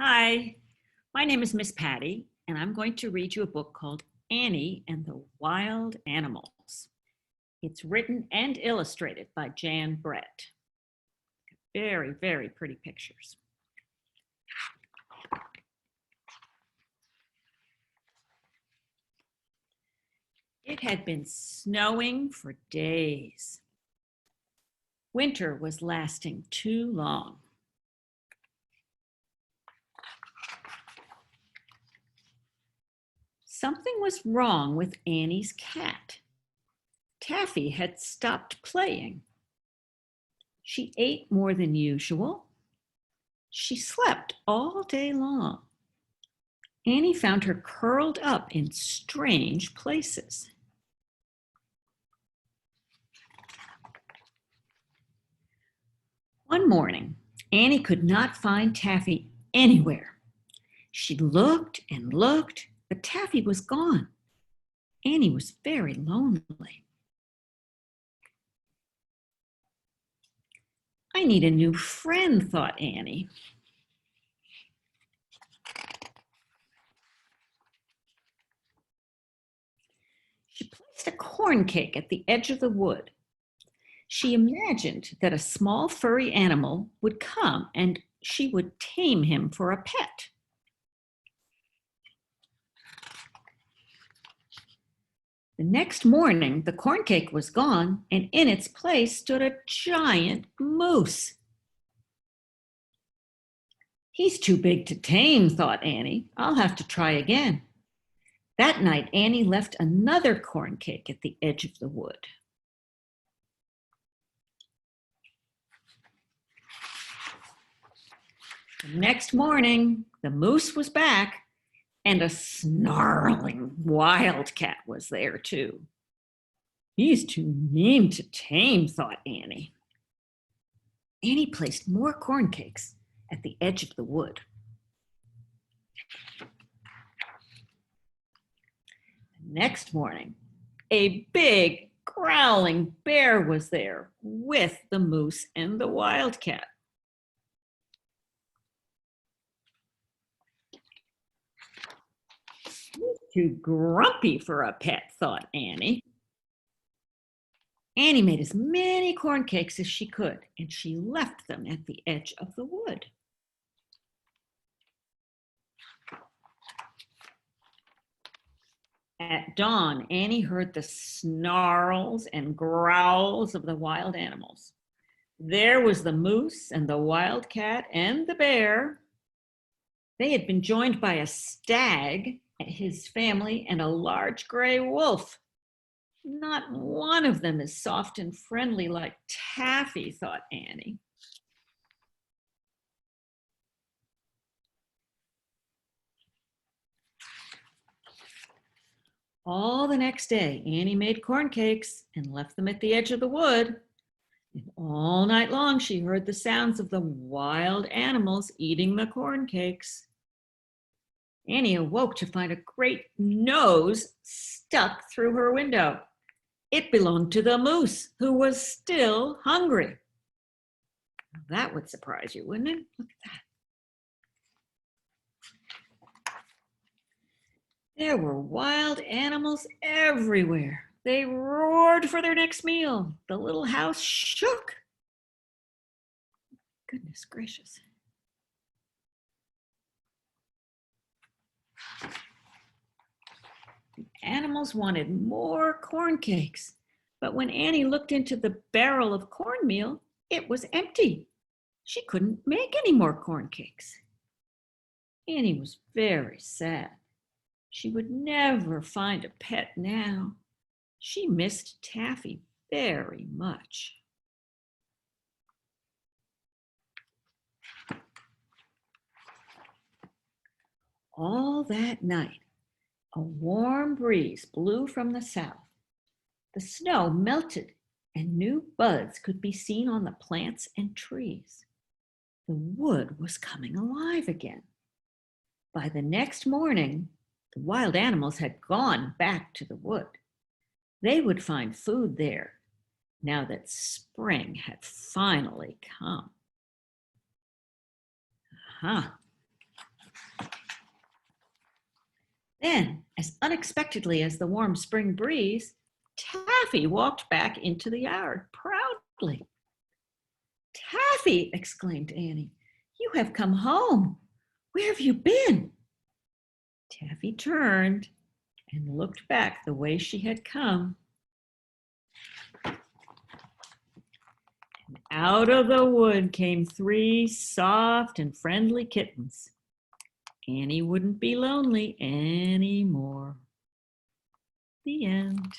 Hi, my name is Miss Patty, and I'm going to read you a book called Annie and the Wild Animals. It's written and illustrated by Jan Brett. Very, very pretty pictures. It had been snowing for days. Winter was lasting too long. Something was wrong with Annie's cat. Taffy had stopped playing. She ate more than usual. She slept all day long. Annie found her curled up in strange places. One morning, Annie could not find Taffy anywhere. She looked and looked, but Taffy was gone. Annie was very lonely. I need a new friend, thought Annie. She placed a corn cake at the edge of the wood. She imagined that a small furry animal would come and she would tame him for a pet. The next morning, the corn cake was gone, and in its place stood a giant moose. He's too big to tame, thought Annie. I'll have to try again. That night, Annie left another corn cake at the edge of the wood. The next morning, the moose was back, and a snarling wildcat was there too. He's too mean to tame, thought Annie. Annie placed more corn cakes at the edge of the wood. The next morning, a big growling bear was there with the moose and the wildcat. He's too grumpy for a pet, thought Annie. Annie made as many corn cakes as she could, and she left them at the edge of the wood. At dawn, Annie heard the snarls and growls of the wild animals. There was the moose and the wildcat and the bear. They had been joined by a stag, his family, and a large gray wolf. Not one of them is soft and friendly like Taffy, thought Annie. All the next day, Annie made corn cakes and left them at the edge of the wood. And all night long, she heard the sounds of the wild animals eating the corn cakes. Annie awoke to find a great nose stuck through her window. It belonged to the moose, who was still hungry. That would surprise you, wouldn't it? Look at that. There were wild animals everywhere. They roared for their next meal. The little house shook. Goodness gracious. The animals wanted more corn cakes, but when Annie looked into the barrel of cornmeal, it was empty. She couldn't make any more corn cakes. Annie was very sad. She would never find a pet now. She missed Taffy very much. All that night, a warm breeze blew from the south. The snow melted and new buds could be seen on the plants and trees. The wood was coming alive again. By the next morning, the wild animals had gone back to the wood. They would find food there now that spring had finally come. Then, as unexpectedly as the warm spring breeze, Taffy walked back into the yard proudly. "Taffy!" exclaimed Annie. "You have come home. Where have you been?" Taffy turned and looked back the way she had come. And out of the wood came 3 soft and friendly kittens. Annie wouldn't be lonely anymore. The end.